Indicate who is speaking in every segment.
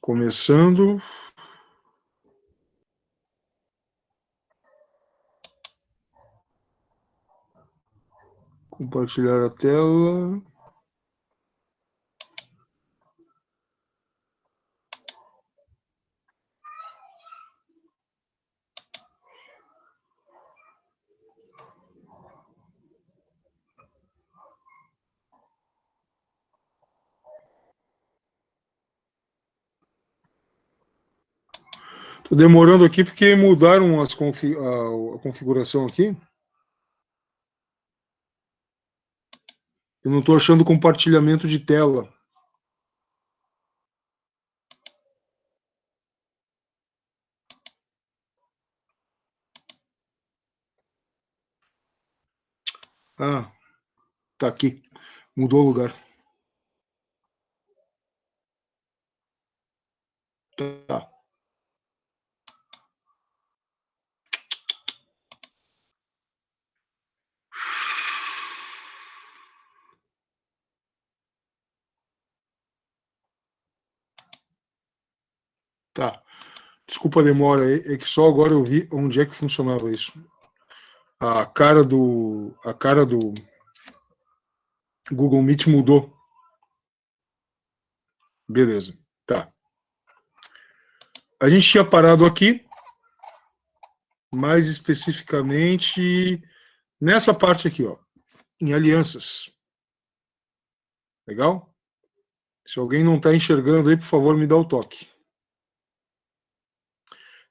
Speaker 1: Começando. Compartilhar a tela. Tô demorando aqui porque mudaram a configuração aqui. Eu não estou achando compartilhamento de tela. Ah, tá aqui. Mudou o lugar. Tá. Tá. Desculpa a demora aí, é que só agora eu vi onde é que funcionava isso. A cara do Google Meet mudou. Beleza. Tá. A gente tinha parado aqui, mais especificamente nessa parte aqui, ó, em alianças. Legal? Se alguém não está enxergando aí, por favor, me dá o toque.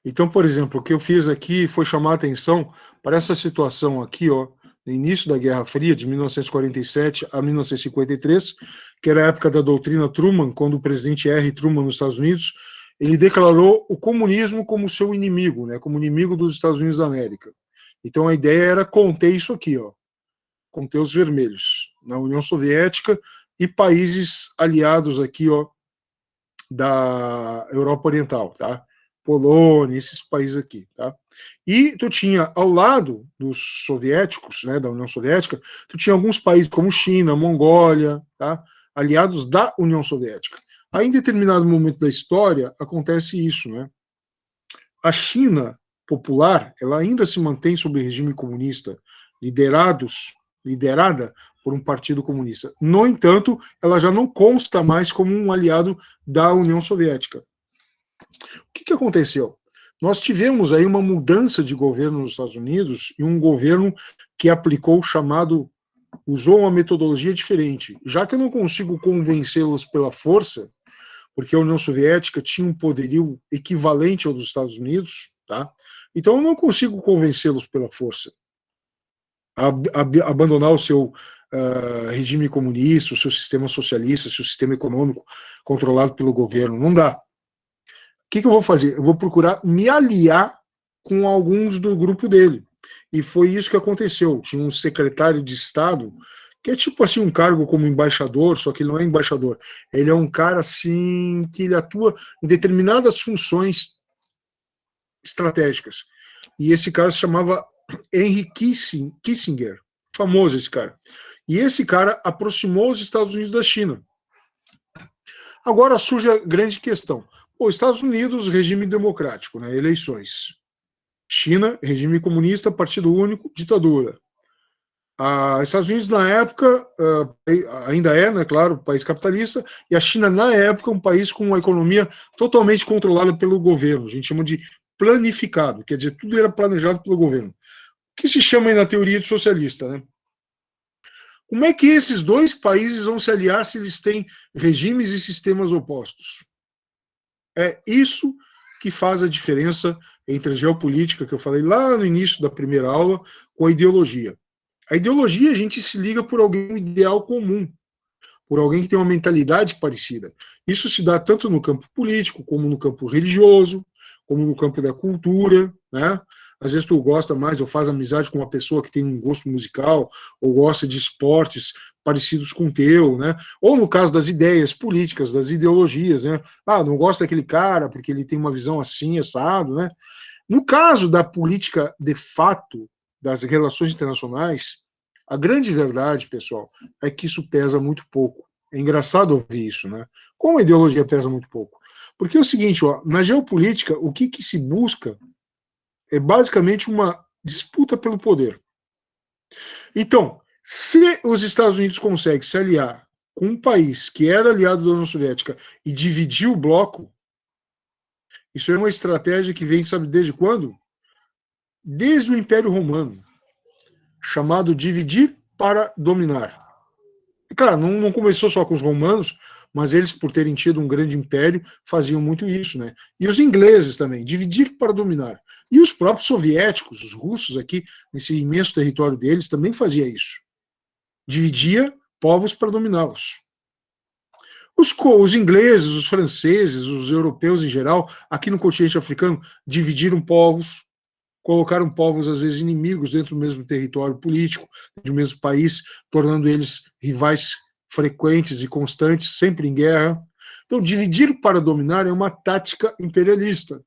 Speaker 1: Então, por exemplo, o que eu fiz aqui foi chamar a atenção para essa situação aqui, ó, no início da Guerra Fria, de 1947 a 1953, que era a época da doutrina Truman, quando o presidente R. Truman, nos Estados Unidos, ele declarou o comunismo como seu inimigo, né, como inimigo dos Estados Unidos da América. Então, a ideia era conter isso aqui, ó, conter os vermelhos, na União Soviética e países aliados aqui, ó, da Europa Oriental, tá? Polônia, esses países aqui, tá? E tu tinha, ao lado dos soviéticos, né, da União Soviética, tu tinha alguns países como China, Mongólia, tá? Aliados da União Soviética. Aí, em determinado momento da história, acontece isso, né? A China popular, ela ainda se mantém sob regime comunista, liderada por um partido comunista. No entanto, ela já não consta mais como um aliado da União Soviética. O que aconteceu? Nós tivemos aí uma mudança de governo nos Estados Unidos e um governo que aplicou o chamado, usou uma metodologia diferente. Já que eu não consigo convencê-los pela força, porque a União Soviética tinha um poderio equivalente ao dos Estados Unidos, tá? Então eu não consigo convencê-los pela força a abandonar o seu regime comunista, o seu sistema socialista, o seu sistema econômico controlado pelo governo. Não dá. O que eu vou fazer? Eu vou procurar me aliar com alguns do grupo dele. E foi isso que aconteceu. Tinha um secretário de Estado, que é tipo assim um cargo como embaixador, só que ele não é embaixador. Ele é um cara assim que ele atua em determinadas funções estratégicas. E esse cara se chamava Henry Kissinger, famoso esse cara. E esse cara aproximou os Estados Unidos da China. Agora surge a grande questão. Os Estados Unidos, regime democrático, né, eleições. China, regime comunista, partido único, ditadura. Estados Unidos, na época, ainda é, né, claro, país capitalista, e a China, na época, um país com uma economia totalmente controlada pelo governo. A gente chama de planificado, quer dizer, tudo era planejado pelo governo. O que se chama aí na teoria de socialista, né? Como é que esses dois países vão se aliar se eles têm regimes e sistemas opostos? É isso que faz a diferença entre a geopolítica, que eu falei lá no início da primeira aula, com a ideologia. A ideologia, a gente se liga por alguém um ideal comum, por alguém que tem uma mentalidade parecida. Isso se dá tanto no campo político, como no campo religioso, como no campo da cultura, né? Às vezes tu gosta mais ou faz amizade com uma pessoa que tem um gosto musical ou gosta de esportes parecidos com o teu, né? Ou no caso das ideias políticas, das ideologias, né? Ah, não gosto daquele cara porque ele tem uma visão assim, assado, né? No caso da política de fato, das relações internacionais, a grande verdade, pessoal, é que isso pesa muito pouco É engraçado ouvir isso, né? Como a ideologia pesa muito pouco. Porque é o seguinte, ó, na geopolítica, o que se busca é basicamente uma disputa pelo poder. Então, se os Estados Unidos conseguem se aliar com um país que era aliado da União Soviética e dividir o bloco, isso é uma estratégia que vem, sabe desde quando? Desde o Império Romano, chamado dividir para dominar. Claro, não começou só com os romanos, mas eles, por terem tido um grande império, faziam muito isso, né? E os ingleses também, dividir para dominar. E os próprios soviéticos, os russos aqui, nesse imenso território deles, também fazia isso. Dividia povos para dominá-los. Os ingleses, os franceses, os europeus em geral, aqui no continente africano, dividiram povos, colocaram povos, às vezes, inimigos dentro do mesmo território político, do mesmo país, tornando eles rivais frequentes e constantes, sempre em guerra. Então, dividir para dominar é uma tática imperialista.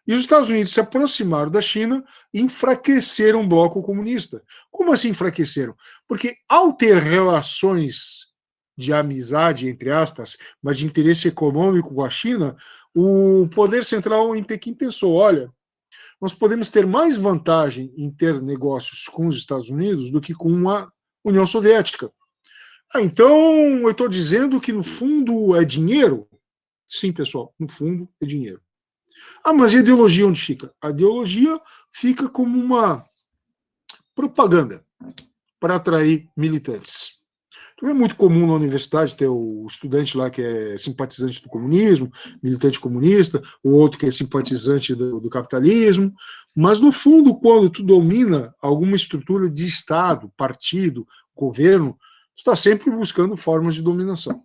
Speaker 1: E os Estados Unidos se aproximaram da China e enfraqueceram o bloco comunista. Como assim enfraqueceram? Porque, ao ter relações de amizade, entre aspas, mas de interesse econômico com a China, o poder central em Pequim pensou, olha, nós podemos ter mais vantagem em ter negócios com os Estados Unidos do que com a União Soviética. Então, eu estou dizendo que no fundo é dinheiro? Sim, pessoal, no fundo é dinheiro. Ah, mas e a ideologia onde fica? A ideologia fica como uma propaganda para atrair militantes. Então é muito comum na universidade ter o estudante lá que é simpatizante do comunismo, militante comunista, o outro que é simpatizante do capitalismo, mas no fundo, quando tu domina alguma estrutura de Estado, partido, governo, tu está sempre buscando formas de dominação.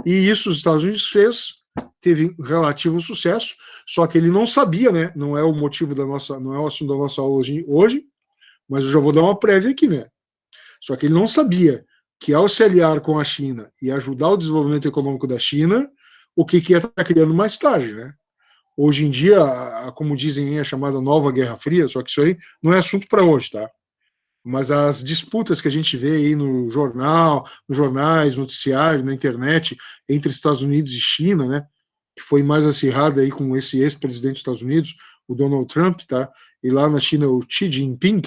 Speaker 1: E isso os Estados Unidos fez, teve relativo sucesso, só que ele não sabia, né? Não é o motivo da nossa, não é o assunto da nossa aula hoje, mas eu já vou dar uma prévia aqui, né? Só que ele não sabia que ao se aliar com a China e ajudar o desenvolvimento econômico da China, o que ia estar criando mais tarde, né? Hoje em dia, como dizem, é a chamada nova Guerra Fria, só que isso aí não é assunto para hoje, tá? Mas as disputas que a gente vê aí no jornal, nos jornais, noticiário, na internet, entre Estados Unidos e China, né? Que foi mais acirrada aí com esse ex-presidente dos Estados Unidos, o Donald Trump, tá? E lá na China, o Xi Jinping,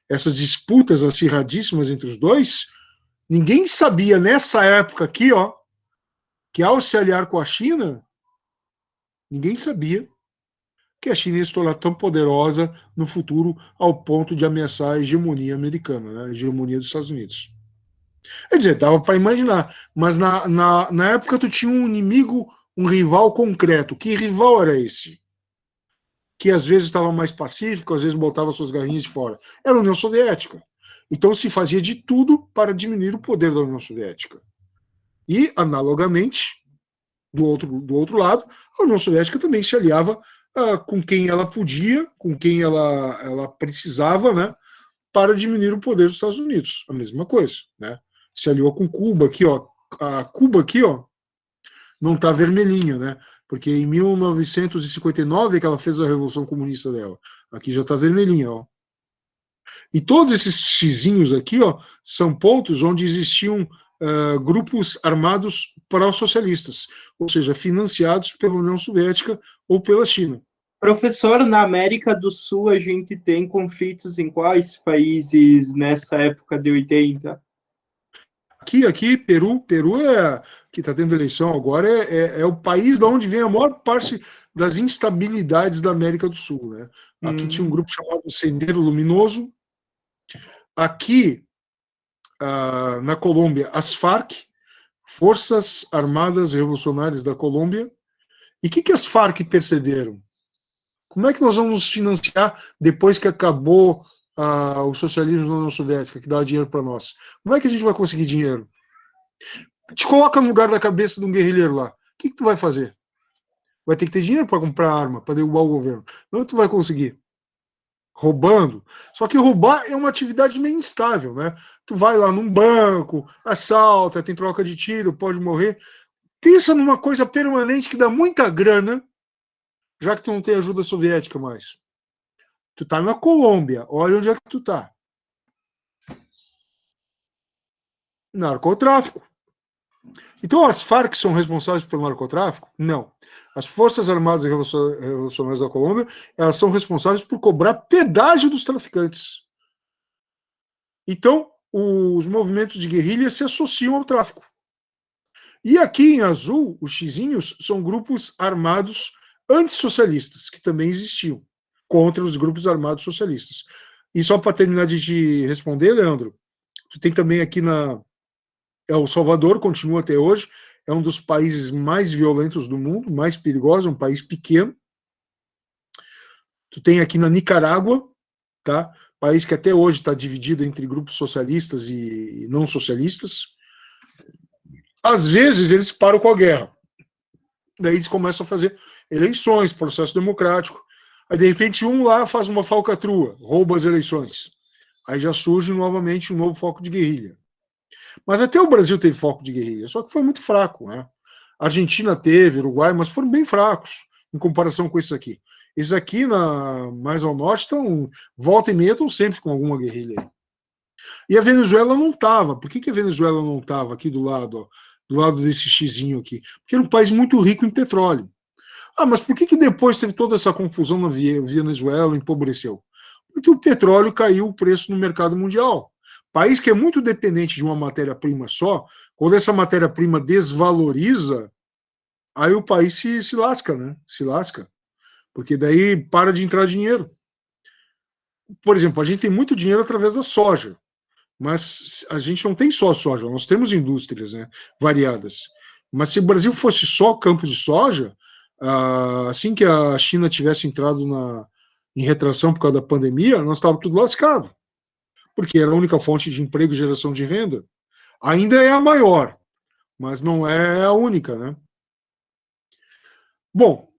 Speaker 1: essas disputas acirradíssimas entre os dois, ninguém sabia nessa época aqui, ó, que ao se aliar com a China, ninguém sabia que a China ia se tornar tão poderosa no futuro ao ponto de ameaçar a hegemonia americana, né, a hegemonia dos Estados Unidos. Quer dizer, dava para imaginar, mas na época tu tinha um inimigo, um rival concreto. Que rival era esse? Que às vezes estava mais pacífico, às vezes botava suas garrinhas de fora. Era a União Soviética. Então se fazia de tudo para diminuir o poder da União Soviética. E, analogamente, do outro lado, a União Soviética também se aliava com quem ela podia, com quem ela precisava, né, para diminuir o poder dos Estados Unidos. A mesma coisa, né? Se aliou com Cuba aqui, ó. A Cuba aqui, ó, não está vermelhinha, né? Porque em 1959 é que ela fez a Revolução Comunista dela. Aqui já está vermelhinha, ó. E todos esses xizinhos aqui, ó, são pontos onde existiam grupos armados pró-socialistas, ou seja, financiados pela União Soviética ou pela China.
Speaker 2: Professor, na América do Sul a gente tem conflitos em quais países nessa época de 80?
Speaker 1: Aqui, Peru que está tendo eleição agora, é o país de onde vem a maior parte das instabilidades da América do Sul. Né? Aqui tinha um grupo chamado Sendero Luminoso. Aqui, na Colômbia, as Farc, Forças Armadas Revolucionárias da Colômbia. E o que as Farc perceberam? Como é que nós vamos nos financiar depois que acabou o socialismo na União Soviética, que dá dinheiro para nós? Como é que a gente vai conseguir dinheiro? Te coloca no lugar da cabeça de um guerrilheiro lá. O que tu vai fazer? Vai ter que ter dinheiro para comprar arma, para derrubar o governo. Não tu vai conseguir. Roubando. Só que roubar é uma atividade meio instável, né? Tu vai lá num banco, assalta, tem troca de tiro, pode morrer. Pensa numa coisa permanente que dá muita grana, já que tu não tem ajuda soviética mais. Tu tá na Colômbia, olha onde é que tu tá. Narcotráfico. Então, as Farc são responsáveis pelo narcotráfico? Não. As Forças Armadas Revolucionárias da Colômbia, elas são responsáveis por cobrar pedágio dos traficantes. Então, os movimentos de guerrilha se associam ao tráfico. E aqui em azul, os xizinhos são grupos armados antissocialistas, que também existiam, contra os grupos armados socialistas. E só para terminar de te responder, Leandro, tu tem também aqui El Salvador, continua até hoje, é um dos países mais violentos do mundo, mais perigoso, é um país pequeno. Tu tem aqui na Nicarágua, tá? País que até hoje está dividido entre grupos socialistas e não socialistas. Às vezes eles param com a guerra. Daí eles começam a fazer eleições, processo democrático. Aí, de repente, um lá faz uma falcatrua, rouba as eleições. Aí já surge novamente um novo foco de guerrilha. Mas até o Brasil teve foco de guerrilha, só que foi muito fraco, né? A Argentina teve, Uruguai, mas foram bem fracos em comparação com esses aqui. Esses aqui, mais ao norte, volta e meia, estão sempre com alguma guerrilha aí. E a Venezuela não estava. Por que a Venezuela não estava aqui do lado desse xizinho aqui? Porque era um país muito rico em petróleo. Ah, mas por que depois teve toda essa confusão na Venezuela, empobreceu? Porque o petróleo caiu o preço no mercado mundial. País que é muito dependente de uma matéria-prima só, quando essa matéria-prima desvaloriza, aí o país se lasca, né? Se lasca. Porque daí para de entrar dinheiro. Por exemplo, a gente tem muito dinheiro através da soja, mas a gente não tem só soja, nós temos indústrias, né, variadas. Mas se o Brasil fosse só campo de soja, assim que a China tivesse entrado em retração por causa da pandemia, nós estávamos tudo lascado, porque era a única fonte de emprego e geração de renda. Ainda é a maior, mas não é a única, né? Bom,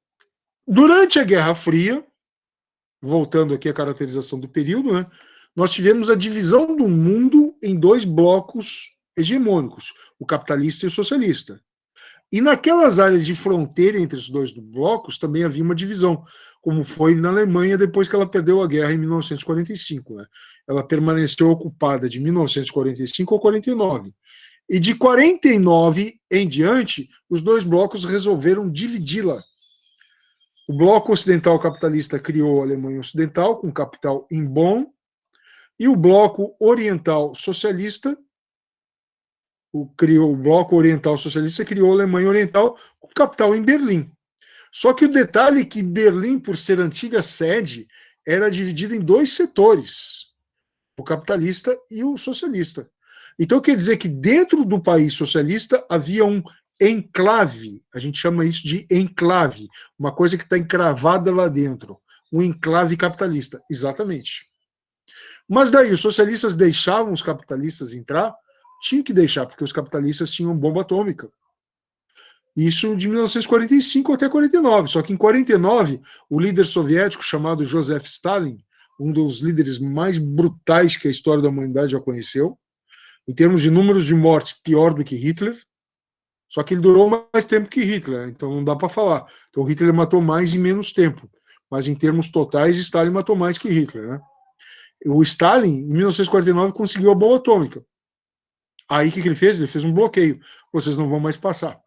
Speaker 1: durante a Guerra Fria, voltando aqui à caracterização do período, né, nós tivemos a divisão do mundo em dois blocos hegemônicos, o capitalista e o socialista. E naquelas áreas de fronteira entre os dois blocos também havia uma divisão, como foi na Alemanha depois que ela perdeu a guerra em 1945. Né? Ela permaneceu ocupada de 1945 a 49. E de 49 em diante, os dois blocos resolveram dividi-la. O bloco ocidental capitalista criou a Alemanha Ocidental, com capital em Bonn, e o bloco oriental socialista, o bloco oriental socialista criou a Alemanha Oriental, com capital em Berlim. Só que o detalhe é que Berlim, por ser antiga sede, era dividida em dois setores, o capitalista e o socialista. Então quer dizer que dentro do país socialista havia um enclave, a gente chama isso de enclave, uma coisa que está encravada lá dentro, um enclave capitalista, exatamente. Mas daí os socialistas deixavam os capitalistas entrar? Tinham que deixar, porque os capitalistas tinham bomba atômica. Isso de 1945 até 49. Só que em 49, o líder soviético chamado Joseph Stalin, um dos líderes mais brutais que a história da humanidade já conheceu, em termos de números de mortes, pior do que Hitler, só que ele durou mais tempo que Hitler, então não dá para falar. Então Hitler matou mais em menos tempo, mas em termos totais, Stalin matou mais que Hitler, né? O Stalin, em 1949, conseguiu a bomba atômica. Aí o que ele fez? Ele fez um bloqueio. Vocês não vão mais passar.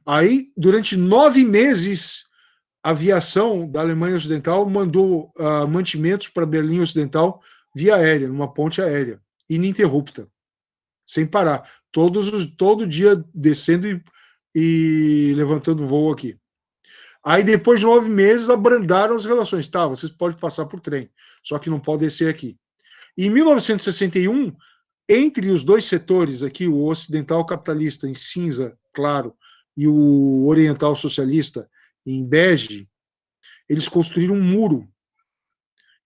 Speaker 1: Aí, durante 9 meses, a aviação da Alemanha Ocidental mandou mantimentos para Berlim Ocidental via aérea, numa ponte aérea, ininterrupta, sem parar. Todo dia descendo e levantando voo aqui. Aí, depois de 9 meses, abrandaram as relações. Tá, vocês podem passar por trem, só que não pode descer aqui. E em 1961, entre os dois setores aqui, o ocidental capitalista em cinza, claro, e o oriental socialista em bege, eles construíram um muro.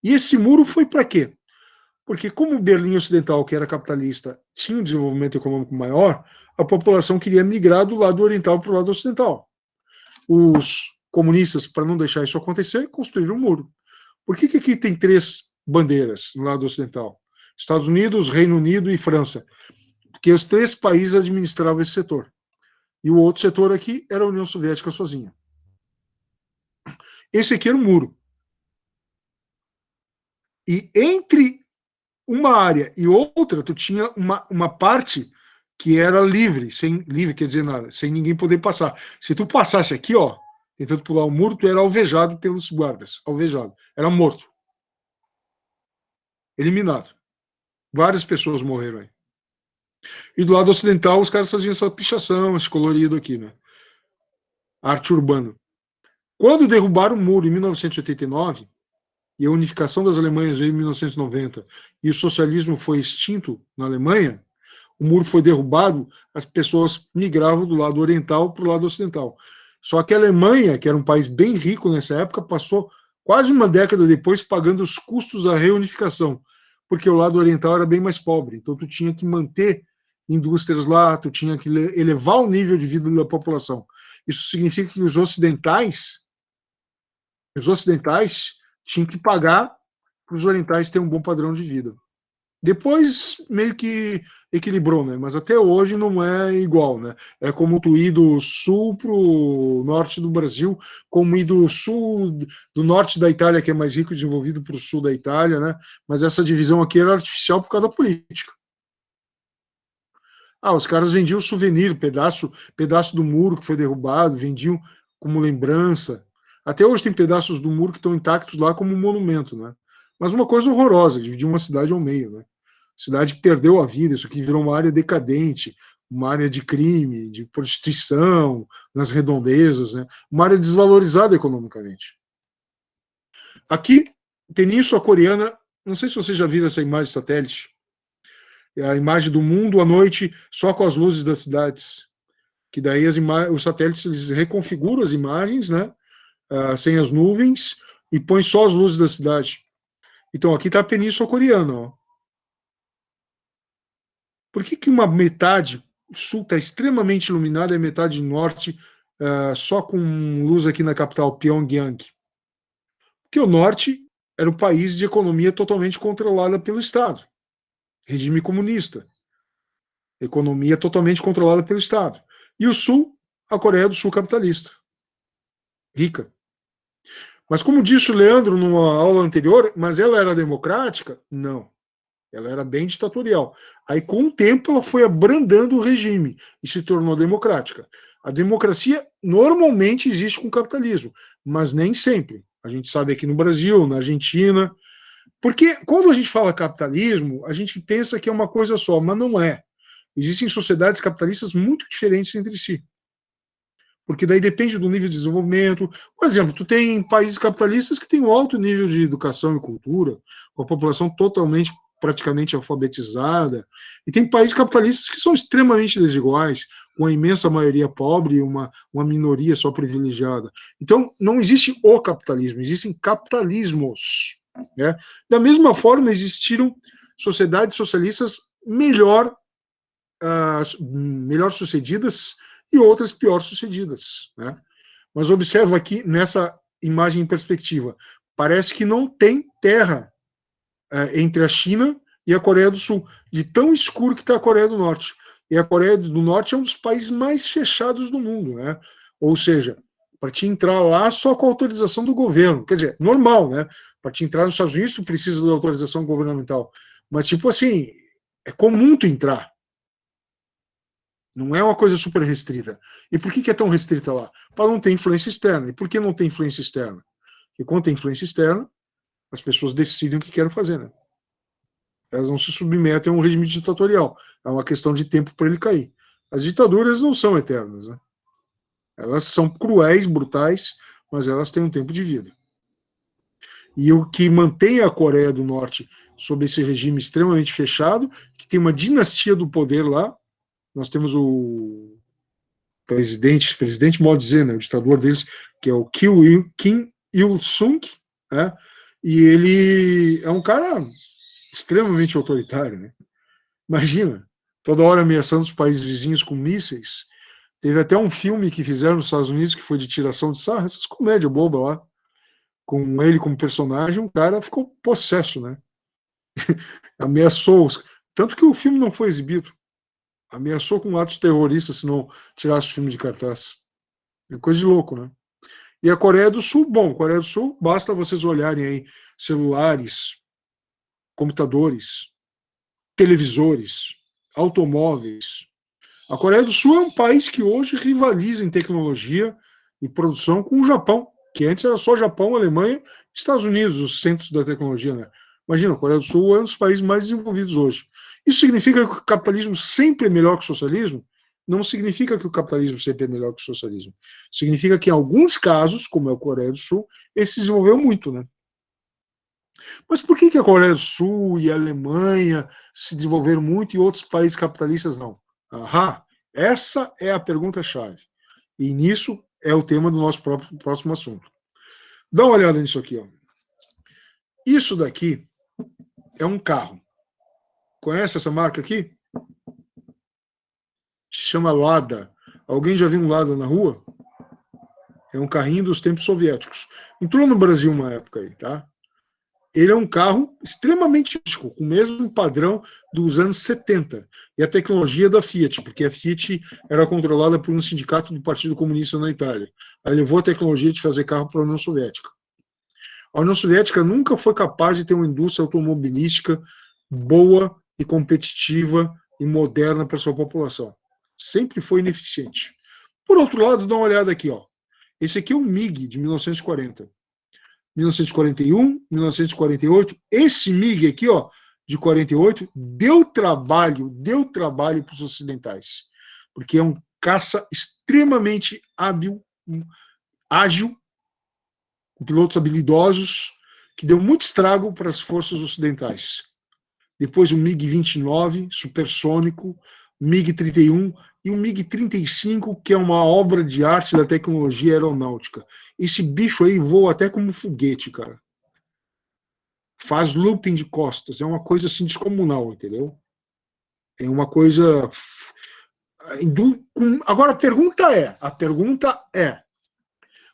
Speaker 1: E esse muro foi para quê? Porque como Berlim Ocidental, que era capitalista, tinha um desenvolvimento econômico maior, a população queria migrar do lado oriental para o lado ocidental. Os comunistas, para não deixar isso acontecer, construíram um muro. Por que aqui tem 3 bandeiras no lado ocidental? Estados Unidos, Reino Unido e França. Porque os 3 países administravam esse setor. E o outro setor aqui era a União Soviética sozinha. Esse aqui era o muro. E entre uma área e outra, tu tinha uma parte que era livre, livre quer dizer nada, sem ninguém poder passar. Se tu passasse aqui, ó, tentando pular o muro, tu era alvejado pelos guardas, alvejado, era morto, eliminado. Várias pessoas morreram aí. E do lado ocidental, os caras faziam essa pichação, esse colorido aqui, né? Arte urbana. Quando derrubaram o muro em 1989, e a unificação das Alemanhas veio em 1990, e o socialismo foi extinto na Alemanha, o muro foi derrubado, as pessoas migravam do lado oriental para o lado ocidental. Só que a Alemanha, que era um país bem rico nessa época, passou quase uma década depois pagando os custos da reunificação, porque o lado oriental era bem mais pobre. Então, tu tinha que manter indústrias lá, tu tinha que elevar o nível de vida da população. Isso significa que os ocidentais tinham que pagar para os orientais terem um bom padrão de vida. Depois meio que equilibrou, né? Mas até hoje não é igual, né? É como tu ir do sul para o norte do Brasil, como ir do sul, do norte da Itália, que é mais rico e desenvolvido, para o sul da Itália, né? Mas essa divisão aqui era artificial por causa da política. Ah, os caras vendiam souvenir, pedaço do muro que foi derrubado, vendiam como lembrança. Até hoje tem pedaços do muro que estão intactos lá como um monumento, né? Mas uma coisa horrorosa, dividir uma cidade ao meio, né? Cidade que perdeu a vida, isso aqui virou uma área decadente, uma área de crime, de prostituição, nas redondezas, né? Uma área desvalorizada economicamente. Aqui, Península Coreana, não sei se vocês já viram essa imagem de satélite, é a imagem do mundo à noite só com as luzes das cidades, que daí os satélites eles reconfiguram as imagens, né, sem as nuvens, e põe só as luzes da cidade. Então aqui está a Península Coreana. Ó. Por que uma metade sul está extremamente iluminada e a metade norte só com luz aqui na capital, Pyongyang? Porque o norte era o país de economia totalmente controlada pelo Estado, regime comunista. Economia totalmente controlada pelo Estado. E o Sul, a Coreia do Sul capitalista. Rica. Mas como disse o Leandro numa aula anterior, mas ela era democrática? Não. Ela era bem ditatorial. Aí, com o tempo, ela foi abrandando o regime e se tornou democrática. A democracia normalmente existe com o capitalismo, mas nem sempre. A gente sabe aqui no Brasil, na Argentina. Porque quando a gente fala capitalismo, a gente pensa que é uma coisa só, mas não é. Existem sociedades capitalistas muito diferentes entre si. Porque daí depende do nível de desenvolvimento. Por exemplo, tu tem países capitalistas que têm um alto nível de educação e cultura, com a população totalmente, praticamente alfabetizada, e tem países capitalistas que são extremamente desiguais, com a imensa maioria pobre e uma minoria só privilegiada. Então, não existe o capitalismo, existem capitalismos. Né? Da mesma forma, existiram sociedades socialistas melhor sucedidas e outras pior sucedidas. Né? Mas observa aqui nessa imagem em perspectiva, parece que não tem terra entre a China e a Coreia do Sul, de tão escuro que está a Coreia do Norte. E a Coreia do Norte é um dos países mais fechados do mundo, né? Ou seja, para te entrar lá só com a autorização do governo. Quer dizer, normal, né? Para te entrar nos Estados Unidos, tu precisa da autorização governamental. Mas, tipo assim, é comum tu entrar. Não é uma coisa super restrita. E por que é tão restrita lá? Para não ter influência externa. E por que não tem influência externa? Porque quando tem influência externa, as pessoas decidem o que querem fazer, né? Elas não se submetem a um regime ditatorial. É uma questão de tempo para ele cair. As ditaduras não são eternas, né? Elas são cruéis, brutais, mas elas têm um tempo de vida. E o que mantém a Coreia do Norte sob esse regime extremamente fechado, que tem uma dinastia do poder lá, nós temos o presidente modo dizer, né, o ditador deles, que é o Kim Il-sung, né, e ele é um cara extremamente autoritário. Né? Imagina, toda hora ameaçando os países vizinhos com mísseis. Teve até um filme que fizeram nos Estados Unidos que foi de tiração de sarro, essas comédias bobas lá, com ele como personagem, um cara ficou possesso, né? Ameaçou, tanto que o filme não foi exibido. Ameaçou com atos terroristas se não tirasse o filme de cartaz. É coisa de louco, né? E a Coreia do Sul, bom, Coreia do Sul, basta vocês olharem aí celulares, computadores, televisores, automóveis, A Coreia do Sul é um país que hoje rivaliza em tecnologia e produção com o Japão, que antes era só Japão, Alemanha e Estados Unidos, os centros da tecnologia, né? Imagina, a Coreia do Sul é um dos países mais desenvolvidos hoje. Isso significa que o capitalismo sempre é melhor que o socialismo? Não significa que o capitalismo sempre é melhor que o socialismo. Significa que em alguns casos, como é a Coreia do Sul, ele se desenvolveu muito, né? Mas por que a Coreia do Sul e a Alemanha se desenvolveram muito e outros países capitalistas não? Ahá, essa é a pergunta-chave. E nisso é o tema do nosso próximo assunto. Dá uma olhada nisso aqui. Ó. Isso daqui é um carro. Conhece essa marca aqui? Se chama Lada. Alguém já viu um Lada na rua? É um carrinho dos tempos soviéticos. Entrou no Brasil uma época aí, tá? Ele é um carro extremamente rústico, com o mesmo padrão dos anos 70. E a tecnologia da Fiat, porque a Fiat era controlada por um sindicato do Partido Comunista na Itália. Aí levou a tecnologia de fazer carro para a União Soviética. A União Soviética nunca foi capaz de ter uma indústria automobilística boa e competitiva e moderna para sua população. Sempre foi ineficiente. Por outro lado, dá uma olhada aqui. Ó. Esse aqui é um MiG de 1940. 1941, 1948. Esse MiG aqui, ó, de 48, deu trabalho para os ocidentais, porque é um caça extremamente hábil, ágil, com pilotos habilidosos, que deu muito estrago para as forças ocidentais. Depois o MiG-29, supersônico, MiG-31 e o MiG-35, que é uma obra de arte da tecnologia aeronáutica. Esse bicho aí voa até como foguete, cara. Faz looping de costas, é uma coisa assim descomunal, entendeu? É uma coisa... Agora a pergunta é,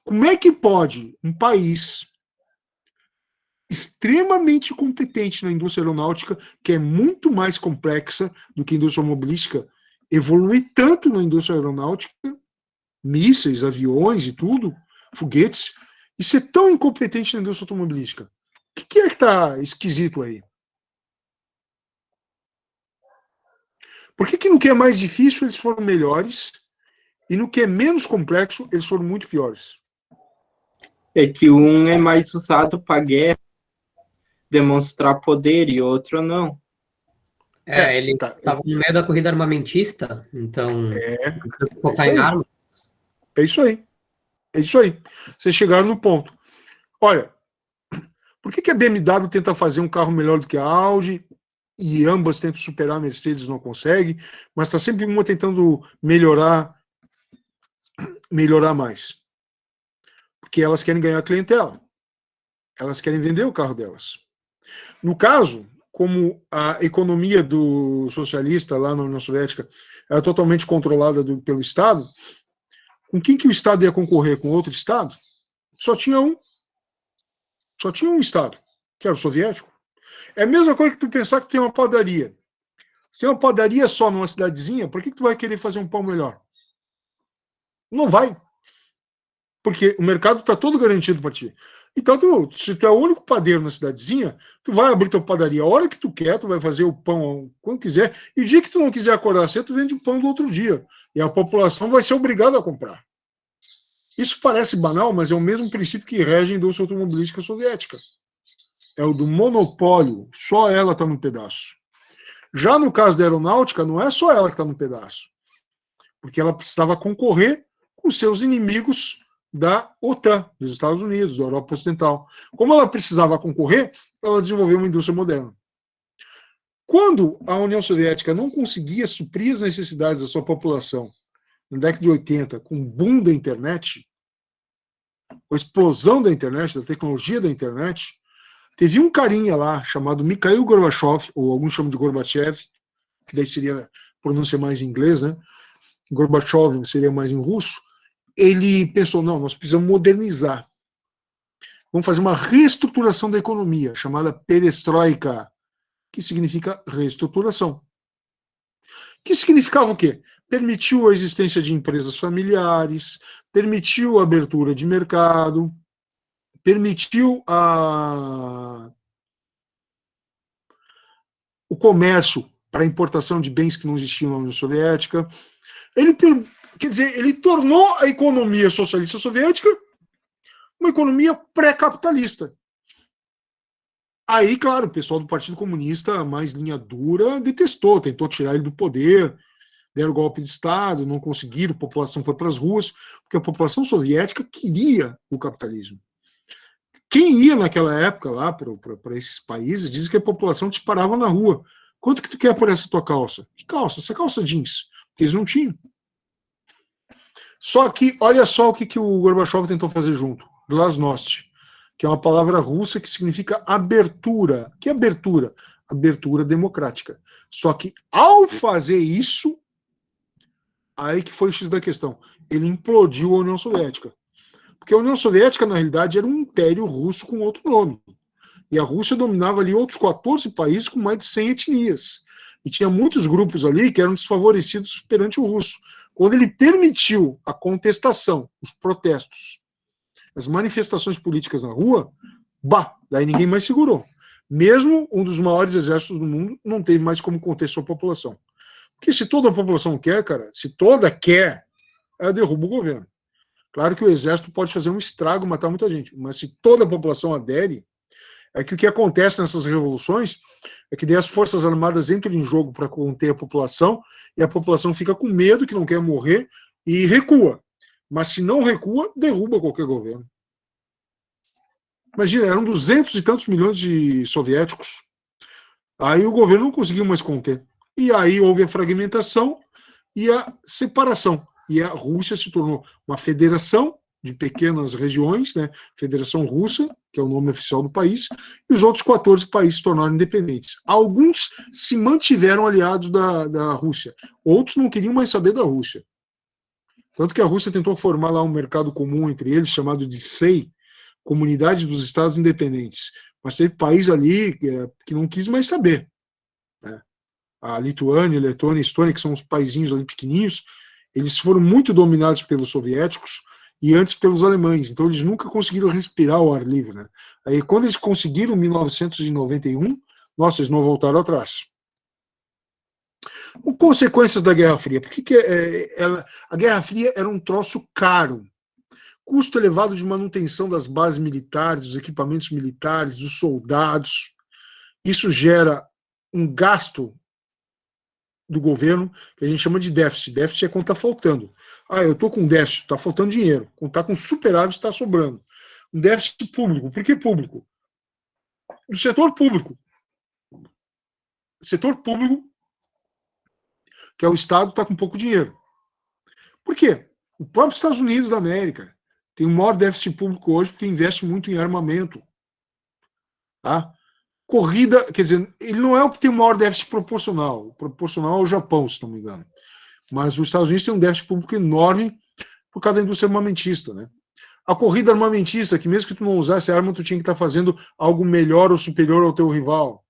Speaker 1: como é que pode um país extremamente competente na indústria aeronáutica, que é muito mais complexa do que a indústria automobilística, evoluir tanto na indústria aeronáutica, mísseis, aviões e tudo, foguetes, e ser tão incompetente na indústria automobilística? O que é que está esquisito aí? Por que no que é mais difícil eles foram melhores e no que é menos complexo eles foram muito piores?
Speaker 2: É que um é mais usado para guerra, demonstrar poder, e outro não.
Speaker 3: Eles estavam no meio da corrida armamentista, então focar em armas.
Speaker 1: É isso aí. É isso aí. Vocês chegaram no ponto. Olha, por que a BMW tenta fazer um carro melhor do que a Audi e ambas tentam superar a Mercedes, não consegue, mas está sempre uma tentando melhorar mais? Porque elas querem ganhar clientela. Elas querem vender o carro delas. No caso, como a economia do socialista lá na União Soviética era totalmente controlada pelo Estado, com quem que o Estado ia concorrer? Com outro Estado? Só tinha um. Só tinha um Estado, que era o soviético. É a mesma coisa que tu pensar que tem uma padaria. Se tem uma padaria só numa cidadezinha, por que tu vai querer fazer um pão melhor? Não vai. Porque o mercado está todo garantido para ti. Então, se tu é o único padeiro na cidadezinha, tu vai abrir tua padaria a hora que tu quer, tu vai fazer o pão quando quiser, e o dia que tu não quiser acordar cedo, tu vende o pão do outro dia. E a população vai ser obrigada a comprar. Isso parece banal, mas é o mesmo princípio que rege a indústria automobilística soviética. É o do monopólio, só ela está no pedaço. Já no caso da aeronáutica, não é só ela que está no pedaço, porque ela precisava concorrer com seus inimigos da OTAN, dos Estados Unidos, da Europa Ocidental. Como ela precisava concorrer, ela desenvolveu uma indústria moderna. Quando a União Soviética não conseguia suprir as necessidades da sua população, na década de 80, com o boom da internet, com a explosão da internet, da tecnologia da internet, teve um carinha lá chamado Mikhail Gorbachev, ou alguns chamam de Gorbachev, que daí seria pronúncia mais em inglês, né? Gorbachev seria mais em russo. Ele pensou, não, nós precisamos modernizar. Vamos fazer uma reestruturação da economia, chamada perestroika, que significa reestruturação. Que significava o quê? Permitiu a existência de empresas familiares, permitiu a abertura de mercado, permitiu o comércio para importação de bens que não existiam na União Soviética, Quer dizer, ele tornou a economia socialista soviética uma economia pré-capitalista. Aí, claro, o pessoal do Partido Comunista, mais linha dura, detestou, tentou tirar ele do poder, deram golpe de Estado, não conseguiram, a população foi para as ruas, porque a população soviética queria o capitalismo. Quem ia naquela época lá para esses países, dizem que a população te parava na rua. Quanto que tu quer por essa tua calça? Que calça? Essa calça jeans. Porque eles não tinham. Só que, olha só o que o Gorbachev tentou fazer junto. Glasnost, que é uma palavra russa que significa abertura. Que abertura? Abertura democrática. Só que, ao fazer isso, aí que foi o X da questão. Ele implodiu a União Soviética. Porque a União Soviética, na realidade, era um império russo com outro nome. E a Rússia dominava ali outros 14 países com mais de 100 etnias. E tinha muitos grupos ali que eram desfavorecidos perante o russo. Quando ele permitiu a contestação, os protestos, as manifestações políticas na rua, daí ninguém mais segurou. Mesmo um dos maiores exércitos do mundo não teve mais como conter sua população. Porque se toda a população quer, cara, se toda quer, ela derruba o governo. Claro que o exército pode fazer um estrago, matar muita gente, mas se toda a população adere, é que o que acontece nessas revoluções é que daí as forças armadas entram em jogo para conter a população e a população fica com medo, que não quer morrer, e recua. Mas se não recua, derruba qualquer governo. Imagina, eram 200 e tantos milhões de soviéticos. Aí o governo não conseguiu mais conter. E aí houve a fragmentação e a separação. E a Rússia se tornou uma federação de pequenas regiões, né? Federação Russa, que é o nome oficial do país, e os outros 14 países se tornaram independentes. Alguns se mantiveram aliados da Rússia, outros não queriam mais saber da Rússia. Tanto que a Rússia tentou formar lá um mercado comum entre eles, chamado de SEI, Comunidade dos Estados Independentes. Mas teve país ali que não quis mais saber. Né? A Lituânia, a Letônia, a Estônia, que são os paizinhos ali pequenininhos, eles foram muito dominados pelos soviéticos e antes pelos alemães, então eles nunca conseguiram respirar ao ar livre. Né? Aí quando eles conseguiram em 1991, nossa, eles não voltaram atrás. Consequências da Guerra Fria. Por que a Guerra Fria era um troço caro? Custo elevado de manutenção das bases militares, dos equipamentos militares, dos soldados. Isso gera um gasto do governo, que a gente chama de déficit. Déficit é quando está faltando. Eu estou com déficit, está faltando dinheiro. Quando está com superávit, está sobrando. Um déficit público. Por que público? Do setor público. Setor público, que é o Estado, está com pouco dinheiro. Por quê? O próprio Estados Unidos da América tem o maior déficit público hoje porque investe muito em armamento. Tá? Corrida, quer dizer, ele não é o que tem o maior déficit proporcional. O proporcional é o Japão, se não me engano. Mas os Estados Unidos têm um déficit público enorme por causa da indústria armamentista, né? A corrida armamentista, que mesmo que tu não usasse arma, tu tinha que estar fazendo algo melhor ou superior ao teu rival.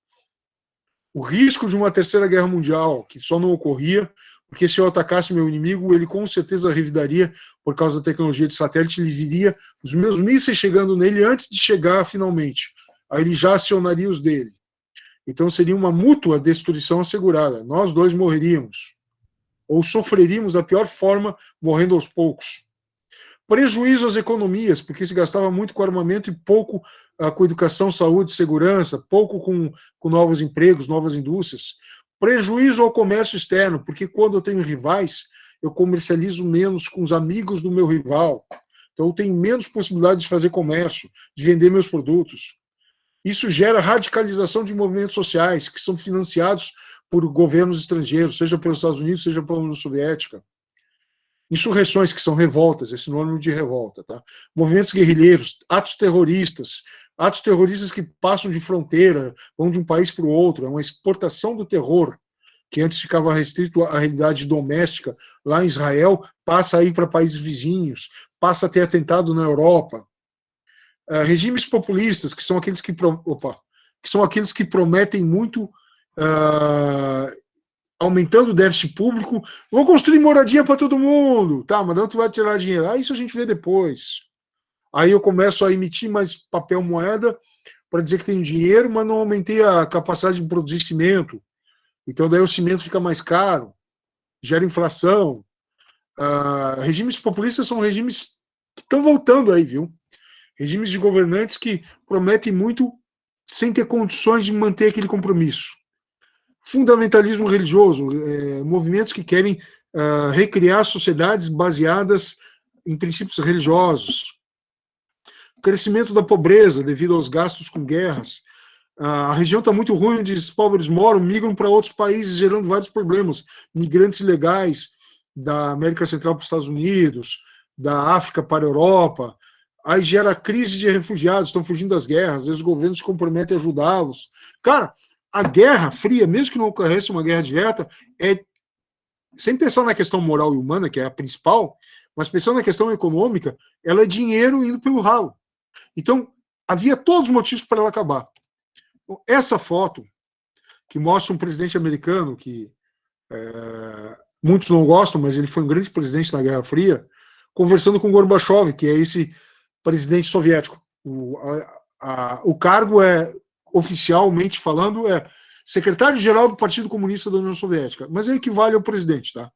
Speaker 1: O risco de uma terceira guerra mundial, que só não ocorria, porque se eu atacasse meu inimigo, ele com certeza revidaria por causa da tecnologia de satélite, ele viria os meus mísseis chegando nele antes de chegar finalmente. Aí ele já acionaria os dele. Então seria uma mútua destruição assegurada. Nós dois morreríamos. Ou sofreríamos da pior forma, morrendo aos poucos. Prejuízo às economias, porque se gastava muito com armamento e pouco com educação, saúde, segurança, pouco com novos empregos, novas indústrias. Prejuízo ao comércio externo, porque quando eu tenho rivais, eu comercializo menos com os amigos do meu rival. Então eu tenho menos possibilidade de fazer comércio, de vender meus produtos. Isso gera radicalização de movimentos sociais que são financiados por governos estrangeiros, seja pelos Estados Unidos, seja pela União Soviética. Insurreições, que são revoltas, é sinônimo de revolta. Tá? Movimentos guerrilheiros, atos terroristas que passam de fronteira, vão de um país para o outro, é uma exportação do terror, que antes ficava restrito à realidade doméstica, lá em Israel, passa a ir para países vizinhos, passa a ter atentado na Europa. Regimes populistas, que são aqueles que prometem muito, aumentando o déficit público, vou construir moradia para todo mundo, tá, mas não tu vai tirar dinheiro. Isso a gente vê depois. Aí eu começo a emitir mais papel moeda para dizer que tem dinheiro, mas não aumentei a capacidade de produzir cimento. Então daí o cimento fica mais caro, gera inflação. Regimes populistas são regimes que estão voltando aí, viu? Regimes de governantes que prometem muito sem ter condições de manter aquele compromisso. Fundamentalismo religioso, movimentos que querem recriar sociedades baseadas em princípios religiosos. Crescimento da pobreza devido aos gastos com guerras. A região está muito ruim onde os pobres moram, migram para outros países, gerando vários problemas. Migrantes ilegais da América Central para os Estados Unidos, da África para a Europa. Aí gera crise de refugiados, estão fugindo das guerras, às vezes os governos se comprometem a ajudá-los. Cara, a Guerra Fria, mesmo que não ocorresse uma guerra direta, sem pensar na questão moral e humana, que é a principal, mas pensando na questão econômica, ela é dinheiro indo pelo ralo. Então, havia todos os motivos para ela acabar. Essa foto, que mostra um presidente americano, que muitos não gostam, mas ele foi um grande presidente na Guerra Fria, conversando com Gorbachev, que é esse presidente soviético. O cargo oficialmente falando, secretário-geral do Partido Comunista da União Soviética, mas equivale ao presidente, tá?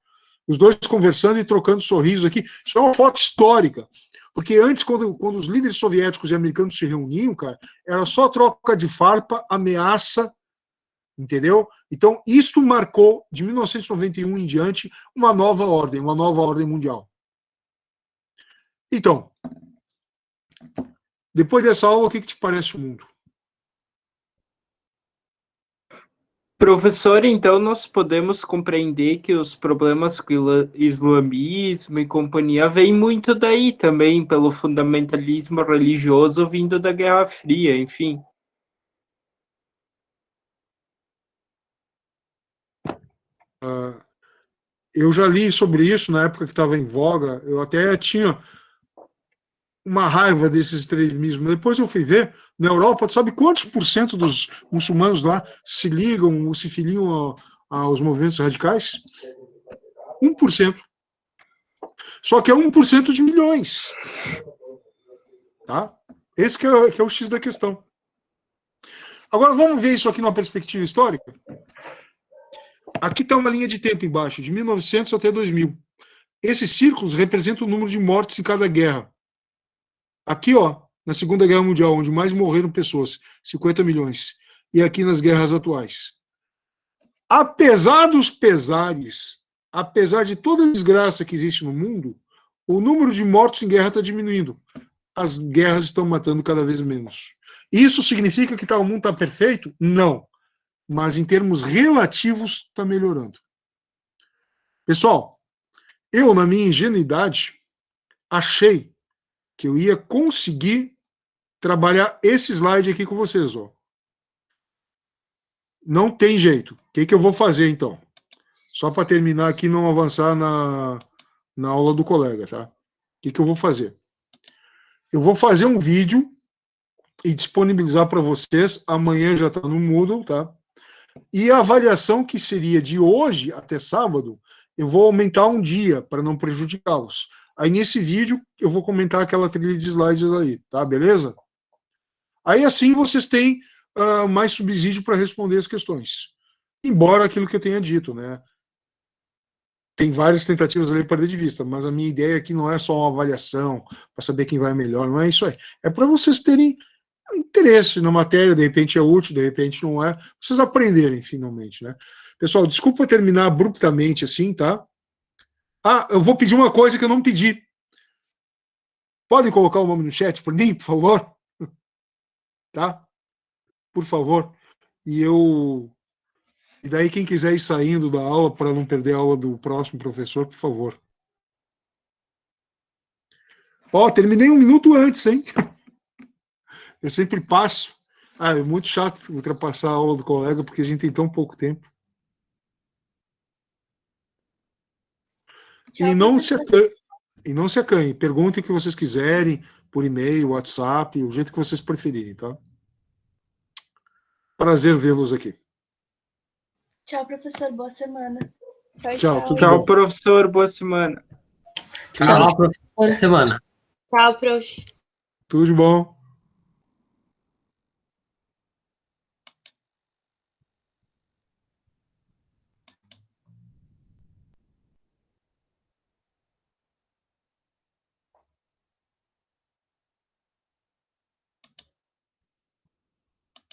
Speaker 1: Os dois conversando e trocando sorrisos aqui. Isso é uma foto histórica. Porque antes, quando os líderes soviéticos e americanos se reuniam, cara, era só troca de farpa, ameaça, entendeu? Então, isso marcou, de 1991 em diante, uma nova ordem mundial. Então, depois dessa aula, o que te parece o mundo?
Speaker 2: Professor, então nós podemos compreender que os problemas com o islamismo e companhia vêm muito daí também, pelo fundamentalismo religioso vindo da Guerra Fria, enfim.
Speaker 1: Eu já li sobre isso na época que estava em voga, eu até tinha uma raiva desse extremismo. Depois eu fui ver, na Europa, sabe quantos por cento dos muçulmanos lá se ligam ou se filiam aos movimentos radicais? 1%. Só que é 1% de milhões. Tá? Esse que é o X da questão. Agora vamos ver isso aqui numa perspectiva histórica. Aqui está uma linha de tempo embaixo, de 1900 até 2000. Esses círculos representam o número de mortes em cada guerra. Aqui, ó, na Segunda Guerra Mundial, onde mais morreram pessoas, 50 milhões. E aqui nas guerras atuais. Apesar dos pesares, apesar de toda a desgraça que existe no mundo, o número de mortos em guerra está diminuindo. As guerras estão matando cada vez menos. Isso significa que o mundo está perfeito? Não. Mas em termos relativos, está melhorando. Pessoal, eu, na minha ingenuidade, achei que eu ia conseguir trabalhar esse slide aqui com vocês, ó. Não tem jeito. O que eu vou fazer, então? Só para terminar aqui e não avançar na aula do colega, tá? O que eu vou fazer? Eu vou fazer um vídeo e disponibilizar para vocês. Amanhã já está no Moodle, tá? E a avaliação que seria de hoje até sábado, eu vou aumentar um dia para não prejudicá-los. Aí nesse vídeo eu vou comentar aquela trilha de slides aí, tá? Beleza? Aí assim vocês têm mais subsídio para responder as questões. Embora aquilo que eu tenha dito, né? Tem várias tentativas ali para perder de vista, mas a minha ideia aqui não é só uma avaliação para saber quem vai melhor, não é isso aí. É para vocês terem interesse na matéria, de repente é útil, de repente não é, vocês aprenderem finalmente, né? Pessoal, desculpa terminar abruptamente assim, tá? Eu vou pedir uma coisa que eu não pedi. Podem colocar o nome no chat por mim, por favor? Tá? Por favor. E daí quem quiser ir saindo da aula para não perder a aula do próximo professor, por favor. Ó, terminei 1 minuto antes, hein? Eu sempre passo. É muito chato ultrapassar a aula do colega, porque a gente tem tão pouco tempo. Tchau, e não se acanhe. Perguntem o que vocês quiserem, por e-mail, WhatsApp, o jeito que vocês preferirem, tá? Prazer vê-los aqui.
Speaker 4: Tchau, professor. Boa semana.
Speaker 1: Tchau, tudo
Speaker 2: Tchau,
Speaker 1: bom.
Speaker 2: professor. Boa semana.
Speaker 3: Tchau, professor. Boa semana.
Speaker 4: Tchau, prof.
Speaker 1: Tudo de bom.